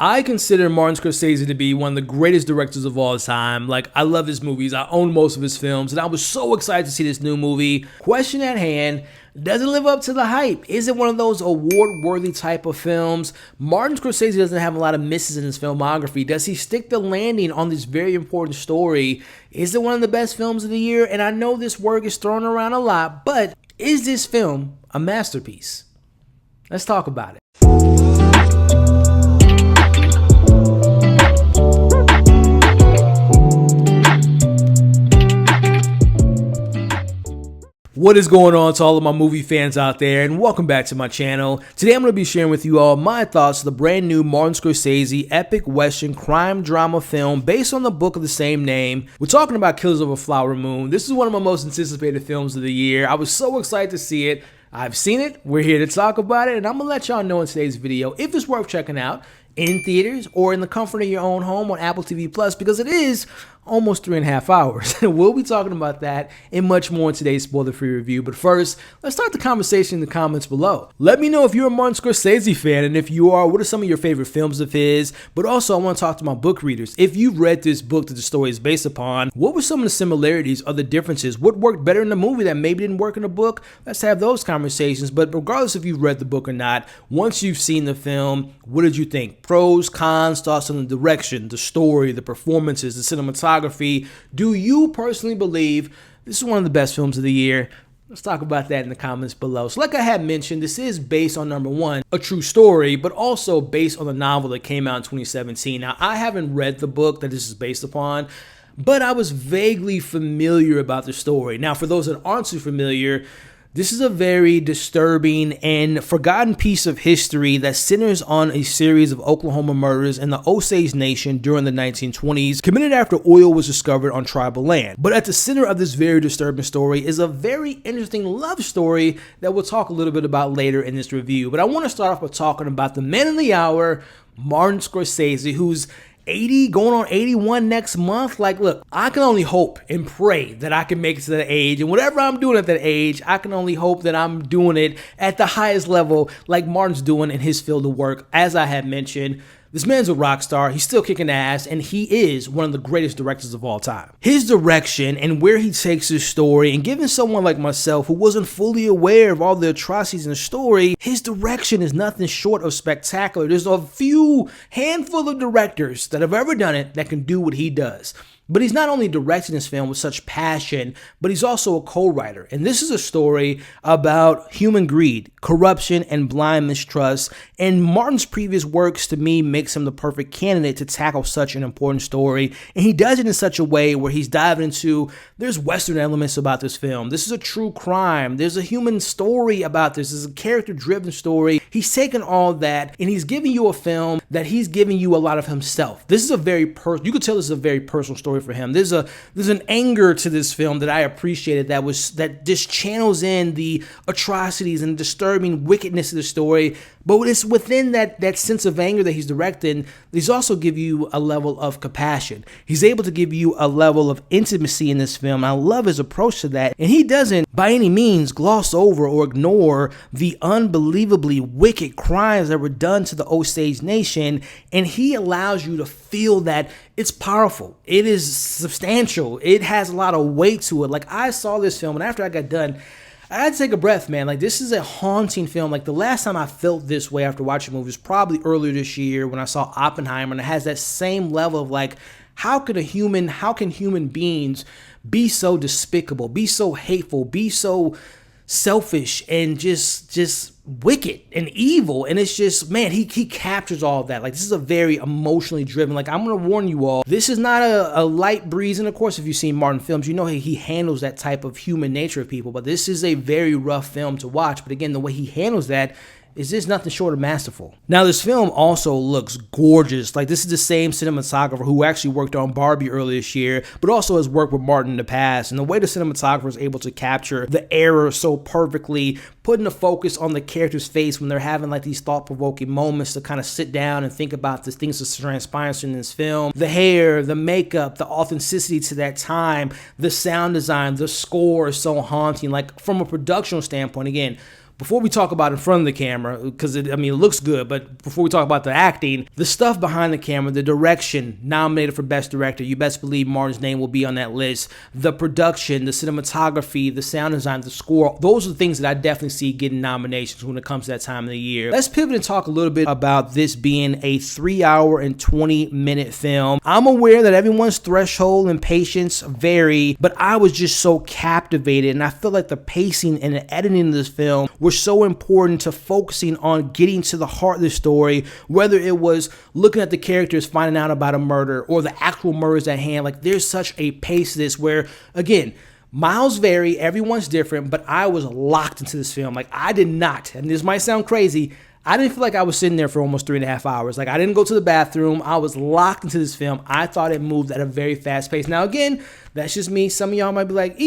I consider Martin Scorsese to be one of the greatest directors of all time. Like, I love his movies. I own most of his films, and I was so excited to see this new movie. Question at hand, does it live up to the hype? Is it one of those award-worthy type of films? Martin Scorsese doesn't have a lot of misses in his filmography. Does he stick the landing on this very important story? Is it one of the best films of the year? And I know this word is thrown around a lot, but is this film a masterpiece? Let's talk about it. What is going on to all of my movie fans out there, and welcome back to my channel. Today I'm going to be sharing with you all my thoughts on the brand new Martin Scorsese epic western crime drama film based on the book of the same name. We're talking about Killers of a Flower Moon. This is one of my most anticipated films of the year. I was so excited to see it. I've seen it, we're here to talk about it, and I'm going to let y'all know in today's video if it's worth checking out in theaters or in the comfort of your own home on Apple TV Plus, because it is almost 3.5 hours. We'll be talking about that and much more in today's spoiler-free review. But first, let's start the conversation in the comments below. Let me know if you're a Martin Scorsese fan, and if you are, what are some of your favorite films of his? But also, I want to talk to my book readers. If you've read this book that the story is based upon, what were some of the similarities or the differences? What worked better in the movie that maybe didn't work in the book? Let's have those conversations. But regardless if you've read the book or not, once you've seen the film, what did you think? Pros, cons, thoughts on the direction, the story, the performances, the cinematography. Do you personally believe this is one of the best films of the year? Let's talk about that in the comments below. So like I had mentioned, this is based on, number one, a true story, but also based on the novel that came out in 2017. Now, I haven't read the book that this is based upon, but I was vaguely familiar about the story. Now, for those that aren't too familiar, this is a very disturbing and forgotten piece of history that centers on a series of Oklahoma murders in the Osage Nation during the 1920s, committed after oil was discovered on tribal land. But at the center of this very disturbing story is a very interesting love story that we'll talk a little bit about later in this review. But I want to start off by talking about the man of the hour, Martin Scorsese, who's 80, going on 81 next month. Like, look, I can only hope and pray that I can make it to that age. And whatever I'm doing at that age, I can only hope that I'm doing it at the highest level like Martin's doing in his field of work. As I had mentioned, this man's a rock star. He's still kicking ass, and he is one of the greatest directors of all time. His direction and where he takes his story, and given someone like myself who wasn't fully aware of all the atrocities in the story, his direction is nothing short of spectacular. There's a handful of directors that have ever done it that can do what he does. But he's not only directing this film with such passion, but he's also a co-writer. And this is a story about human greed, corruption, and blind mistrust. And Martin's previous works, to me, makes him the perfect candidate to tackle such an important story. And he does it in such a way where he's diving into, there's Western elements about this film. This is a true crime. There's a human story about this. This is a character-driven story. He's taken all that, and he's giving you a film that he's giving you a lot of himself. This is a very you could tell this is a very personal story for him. There's an anger to this film that I appreciated that just channels in the atrocities and disturbing wickedness of the story, but it's within that sense of anger that he's directing, he's also give you a level of compassion. He's able to give you a level of intimacy in this film. I love his approach to that, and he doesn't by any means gloss over or ignore the unbelievably wicked crimes that were done to the Osage Nation, and he allows you to feel that it's powerful. It is substantial. It has a lot of weight to it. Like, I saw this film, and after I got done, I had to take a breath, man. Like, this is a haunting film. Like, the last time I felt this way after watching a movie was probably earlier this year when I saw Oppenheimer, and it has that same level of, like, how can human beings be so despicable, be so hateful, be so selfish, and just wicked and evil? And it's just, man, he captures all of that. Like, this is a very emotionally driven, like, I'm going to warn you all, this is not a light breeze. And of course, if you've seen Martin films, you know he handles that type of human nature of people, but this is a very rough film to watch. But again, the way he handles that is just nothing short of masterful. Now, this film also looks gorgeous. Like, this is the same cinematographer who actually worked on Barbie earlier this year, but also has worked with Martin in the past. And the way the cinematographer is able to capture the error so perfectly, putting the focus on the character's face when they're having like these thought-provoking moments to kind of sit down and think about the things that's transpiring in this film. The hair, the makeup, the authenticity to that time, the sound design, the score is so haunting. Like, from a productional standpoint, again, before we talk about in front of the camera, because it looks good, but before we talk about the acting, the stuff behind the camera, the direction, nominated for Best Director, you best believe Martin's name will be on that list. The production, the cinematography, the sound design, the score, those are the things that I definitely see getting nominations when it comes to that time of the year. Let's pivot and talk a little bit about this being a 3-hour and 20-minute film. I'm aware that everyone's threshold and patience vary, but I was just so captivated, and I feel like the pacing and the editing of this film were so important to focusing on getting to the heart of the story, whether it was looking at the characters finding out about a murder or the actual murders at hand. Like, there's such a pace to this where, again, miles vary, everyone's different, but I was locked into this film. Like, I did not, and this might sound crazy, I didn't feel like I was sitting there for almost 3.5 hours. Like, I didn't go to the bathroom. I was locked into this film. I thought it moved at a very fast pace. Now, again, that's just me. Some of y'all might be like,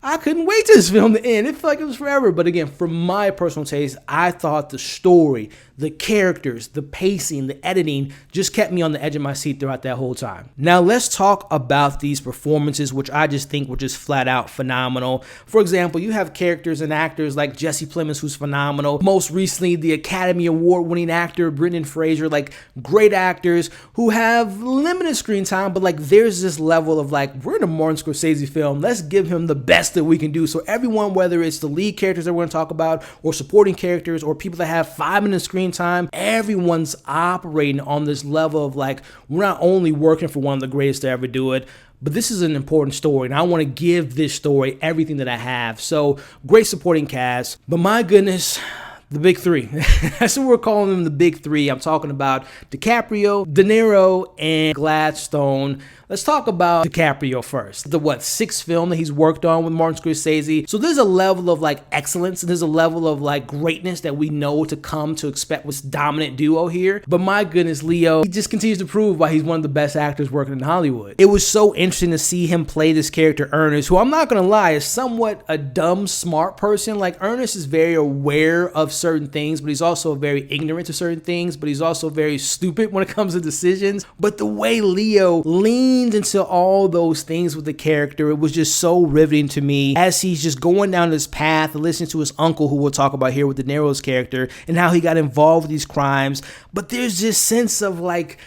I couldn't wait till this film to end. It felt like it was forever. But again, from my personal taste, I thought the story, the characters, the pacing, the editing just kept me on the edge of my seat throughout that whole time. Now, let's talk about these performances, which I just think were just flat out phenomenal. For example, you have characters and actors like Jesse Plemons, who's phenomenal. Most recently, the Academy Award winning actor Brendan Fraser, like great actors who have limited screen time, but like there's this level of like, we're in a Martin Scorsese film. Let's give him the best that we can do. So everyone, whether it's the lead characters that we're going to talk about or supporting characters or people that have 5 minutes screen time, everyone's operating on this level of like, we're not only working for one of the greatest to ever do it, but this is an important story, and I want to give this story everything that I have. So great supporting cast, but my goodness, the big three. That's what we're calling them, the big three. I'm talking about DiCaprio, De Niro, and Gladstone. Let's talk about DiCaprio first. The 6th film that he's worked on with Martin Scorsese. So there's a level of like excellence and there's a level of like greatness that we know to come to expect with dominant duo here. But my goodness, Leo, he just continues to prove why he's one of the best actors working in Hollywood. It was so interesting to see him play this character Ernest, who I'm not gonna lie is somewhat a dumb, smart person. Like Ernest is very aware of certain things, but he's also very ignorant to certain things, but he's also very stupid when it comes to decisions. But the way Leo leaned into all those things with the character, it was just so riveting to me as he's just going down this path, listening to his uncle, who we'll talk about here with De Niro's character, and how he got involved with these crimes. But there's this sense of like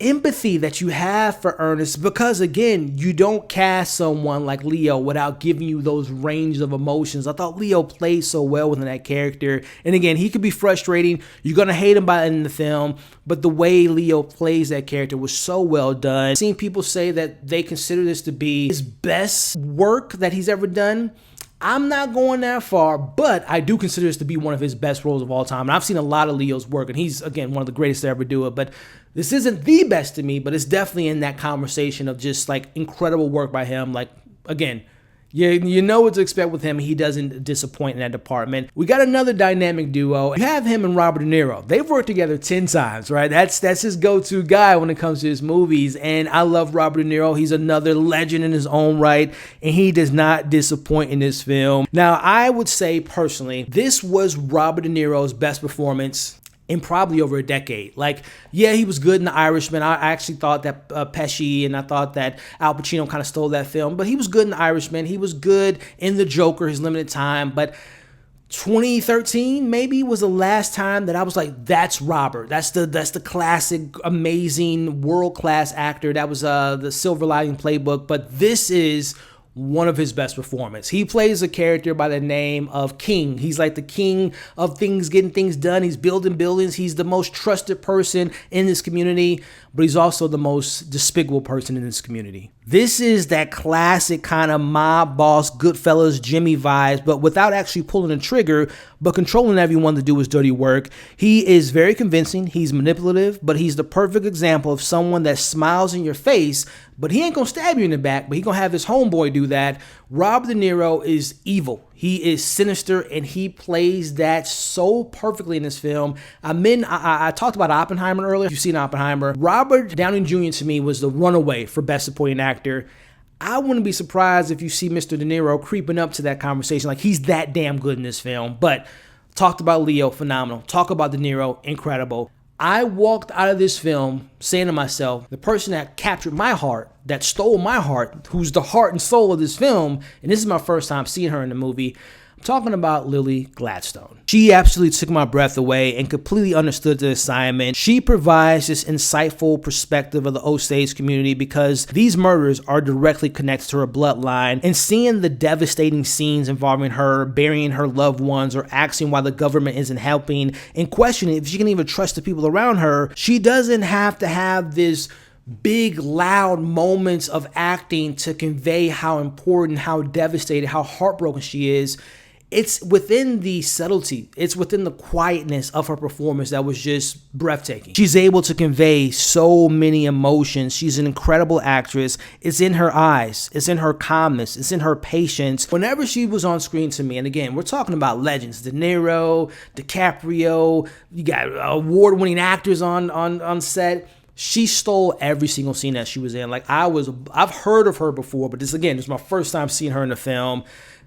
empathy that you have for Ernest, because again, you don't cast someone like Leo without giving you those ranges of emotions. I thought Leo played so well within that character, and again, he could be frustrating. You're gonna hate him by the end of the film, but the way Leo plays that character was so well done. I've seen people say that they consider this to be his best work that he's ever done. I'm not going that far, but I do consider this to be one of his best roles of all time. And I've seen a lot of Leo's work, and he's, again, one of the greatest to ever do it. But this isn't the best to me, but it's definitely in that conversation of just, like, incredible work by him. Like, again, you know what to expect with him. He doesn't disappoint in that department. We got another dynamic duo. You have him and Robert De Niro. They've worked together 10 times, right? That's his go-to guy when it comes to his movies. And I love Robert De Niro. He's another legend in his own right, and he does not disappoint in this film. Now, I would say personally, this was Robert De Niro's best performance in probably over a decade. Like, yeah, he was good in The Irishman. I actually thought that Pesci and I thought that Al Pacino kind of stole that film, but he was good in The Irishman. He was good in The Joker, his limited time, but 2013 maybe was the last time that I was like, that's Robert. That's the classic, amazing, world-class actor. That was the Silver Lining Playbook, but this is one of his best performances. He plays a character by the name of King. He's like the king of things, getting things done. He's building buildings. He's the most trusted person in this community, but he's also the most despicable person in this community. This is that classic kind of mob boss, Goodfellas, Jimmy vibes, but without actually pulling a trigger, but controlling everyone to do his dirty work. He is very convincing. He's manipulative, but he's the perfect example of someone that smiles in your face, but he ain't gonna stab you in the back, but he gonna have his homeboy do that. Robert De Niro is evil. He is sinister, and he plays that so perfectly in this film. I talked about Oppenheimer earlier. If you've seen Oppenheimer, Robert Downey Jr. to me was the runaway for Best Supporting Actor. I wouldn't be surprised if you see Mr. De Niro creeping up to that conversation. Like, he's that damn good in this film. But talked about Leo, phenomenal. Talk about De Niro, incredible. I walked out of this film saying to myself, the person that captured my heart, that stole my heart, who's the heart and soul of this film, and this is my first time seeing her in the movie, I'm talking about Lily Gladstone. She absolutely took my breath away and completely understood the assignment. She provides this insightful perspective of the Osage community because these murders are directly connected to her bloodline, and seeing the devastating scenes involving her burying her loved ones or asking why the government isn't helping and questioning if she can even trust the people around her, she doesn't have to have this big, loud moments of acting to convey how important, how devastated, how heartbroken she is. It's within the subtlety, it's within the quietness of her performance that was just breathtaking. She's able to convey so many emotions. She's an incredible actress. It's in her eyes, it's in her calmness, it's in her patience. Whenever she was on screen to me, and again, we're talking about legends, Niro, DiCaprio, you got award-winning actors on set. She stole every single scene that she was in. Like I've heard of her before, but this is my first time seeing her in the film.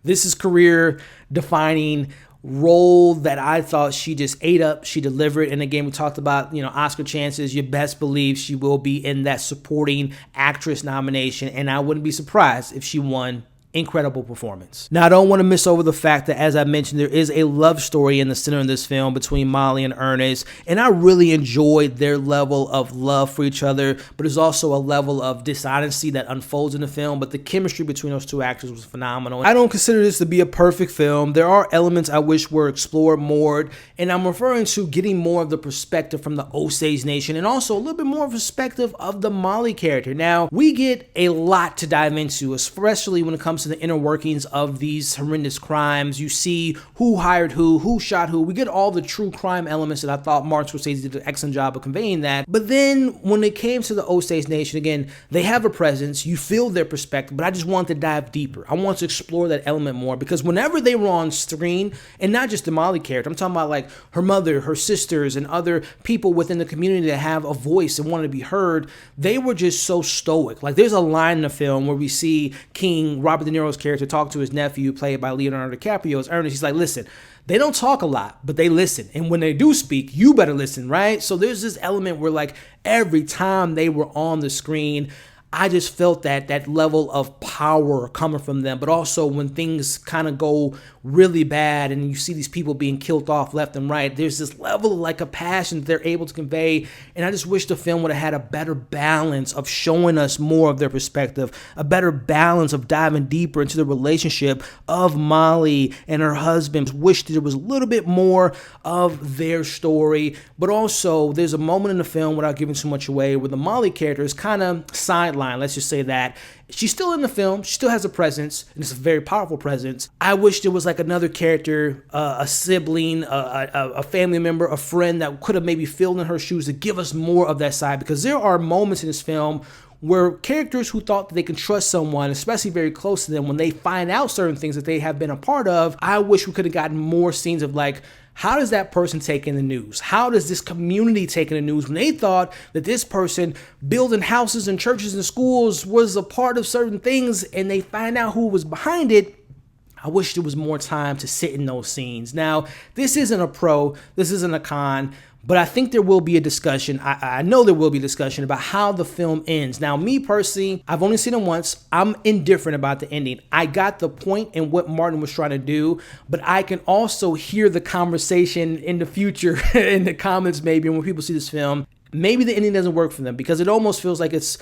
This is career-defining role that I thought she just ate up. She delivered. And again, we talked about, Oscar chances. You best believe she will be in that supporting actress nomination. And I wouldn't be surprised if she won. Incredible performance. Now, I don't want to miss over the fact that, as I mentioned, there is a love story in the center of this film between Molly and Ernest, and I really enjoyed their level of love for each other, but there's also a level of dishonesty that unfolds in the film, but the chemistry between those two actors was phenomenal. I don't consider this to be a perfect film. There are elements I wish were explored more, and I'm referring to getting more of the perspective from the Osage Nation and also a little bit more perspective of the Molly character. Now, we get a lot to dive into, especially when it comes to the inner workings of these horrendous crimes. You see who hired who shot who. We get all the true crime elements that I thought Martin Scorsese did an excellent job of conveying that. But then when it came to the Osage Nation, again, they have a presence. You feel their perspective, but I just want to dive deeper. I want to explore that element more because whenever they were on screen, and not just the Molly character, I'm talking about like her mother, her sisters, and other people within the community that have a voice and want to be heard, they were just so stoic. Like there's a line in the film where we see King, Robert De Niro's character, talk to his nephew, played by Leonardo DiCaprio, as Ernest. He's like, listen, they don't talk a lot, but they listen. And when they do speak, you better listen, right? So there's this element where like every time they were on the screen, I just felt that level of power coming from them. But also when things kind of go really bad and you see these people being killed off left and right, there's this level of like a passion that they're able to convey. And I just wish the film would have had a better balance of showing us more of their perspective, a better balance of diving deeper into the relationship of Molly and her husband. Wish that there was a little bit more of their story. But also there's a moment in the film, without giving too much away, where the Molly character is kind of sidelined. Let's just say that she's still in the film. She still has a presence, and it's a very powerful presence. I wish there was like another character, a sibling, a family member, a friend that could have maybe filled in her shoes to give us more of that side, because there are moments in this film where characters who thought that they can trust someone, especially very close to them, when they find out certain things that they have been a part of, I wish we could have gotten more scenes of like, how does that person take in the news? How does this community take in the news when they thought that this person building houses and churches and schools was a part of certain things and they find out who was behind it? I wish there was more time to sit in those scenes. Now, this isn't a pro, this isn't a con, but I think there will be a discussion. I know there will be a discussion about how the film ends. Now, me personally, I've only seen it once. I'm indifferent about the ending. I got the point in what Martin was trying to do, but I can also hear the conversation in the future, in the comments maybe, when people see this film. Maybe the ending doesn't work for them because it almost feels like it's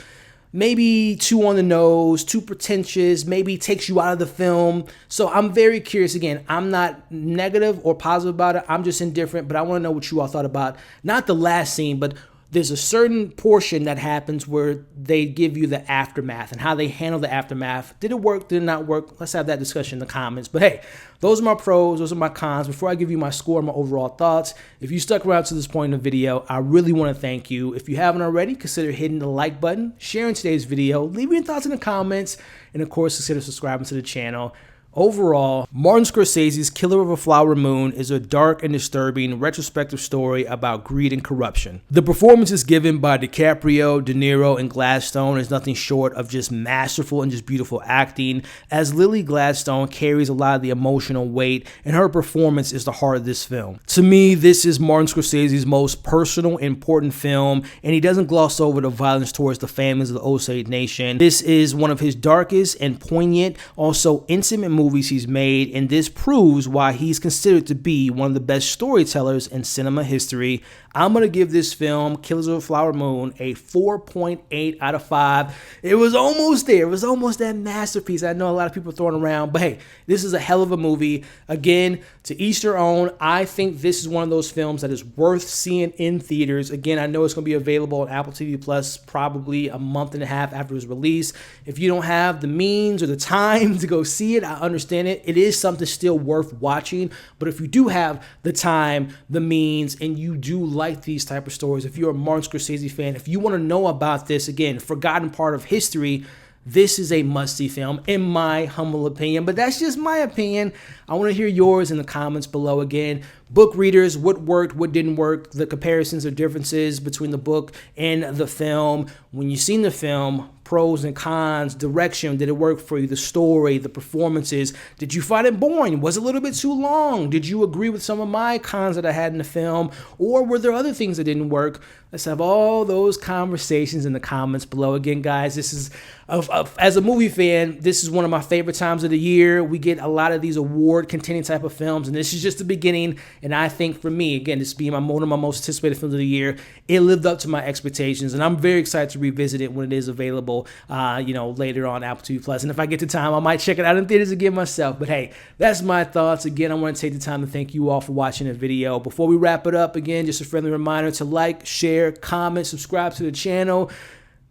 maybe too on the nose, too pretentious, maybe takes you out of the film. So I'm very curious. Again, I'm not negative or positive about it. I'm just indifferent, but I want to know what you all thought about, not the last scene, but there's a certain portion that happens where they give you the aftermath and how they handle the aftermath. Did it work? Did it not work? Let's have that discussion in the comments. But hey, those are my pros. Those are my cons. Before I give you my score, my overall thoughts, if you stuck around to this point in the video, I really want to thank you. If you haven't already, consider hitting the like button, sharing today's video, leave your thoughts in the comments, and of course, consider subscribing to the channel. Overall, Martin Scorsese's Killer of a Flower Moon is a dark and disturbing retrospective story about greed and corruption. The performances given by DiCaprio, De Niro, and Gladstone is nothing short of just masterful and just beautiful acting, as Lily Gladstone carries a lot of the emotional weight, and her performance is the heart of this film. To me, this is Martin Scorsese's most personal, important film, and he doesn't gloss over the violence towards the families of the Osage Nation. This is one of his darkest and poignant, also intimate movies movies he's made, and this proves why he's considered to be one of the best storytellers in cinema history. I'm going to give this film, Killers of the Flower Moon, a 4.8 out of 5. It was almost there. It was almost that masterpiece I know a lot of people are throwing around, but hey, this is a hell of a movie. Again, to each their own. I think this is one of those films that is worth seeing in theaters. Again, I know it's going to be available on Apple TV Plus probably a month and a half after its release. If you don't have the means or the time to go see it, I understand it. It is something still worth watching, but if you do have the time, the means, and you do like these type of stories, if you're a Martin Scorsese fan, if you want to know about this, again, forgotten part of history, this is a must-see film, in my humble opinion, but that's just my opinion. I want to hear yours in the comments below. Again, book readers, what worked, what didn't work, the comparisons or differences between the book and the film. When you've seen the film, pros and cons, direction, did it work for you, the story, the performances, did you find it boring? Was it a little bit too long? Did you agree with some of my cons that I had in the film? Or were there other things that didn't work? Let's have all those conversations in the comments below. Again, guys, this is, as a movie fan, this is one of my favorite times of the year. We get a lot of these award-contending type of films, and this is just the beginning. And I think for me, again, this being one of my most anticipated films of the year, it lived up to my expectations, and I'm very excited to revisit it when it is available, later on Apple TV Plus. And if I get the time, I might check it out in theaters again myself. But hey, that's my thoughts. Again, I want to take the time to thank you all for watching the video. Before we wrap it up, again, just a friendly reminder to like, share, comment, subscribe to the channel.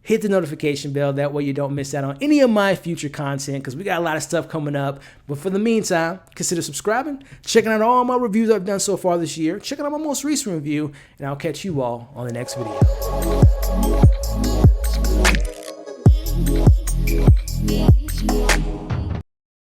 Hit the notification bell, that way you don't miss out on any of my future content, because we got a lot of stuff coming up. But for the meantime, consider subscribing, checking out all my reviews I've done so far this year, checking out my most recent review, and I'll catch you all on the next video.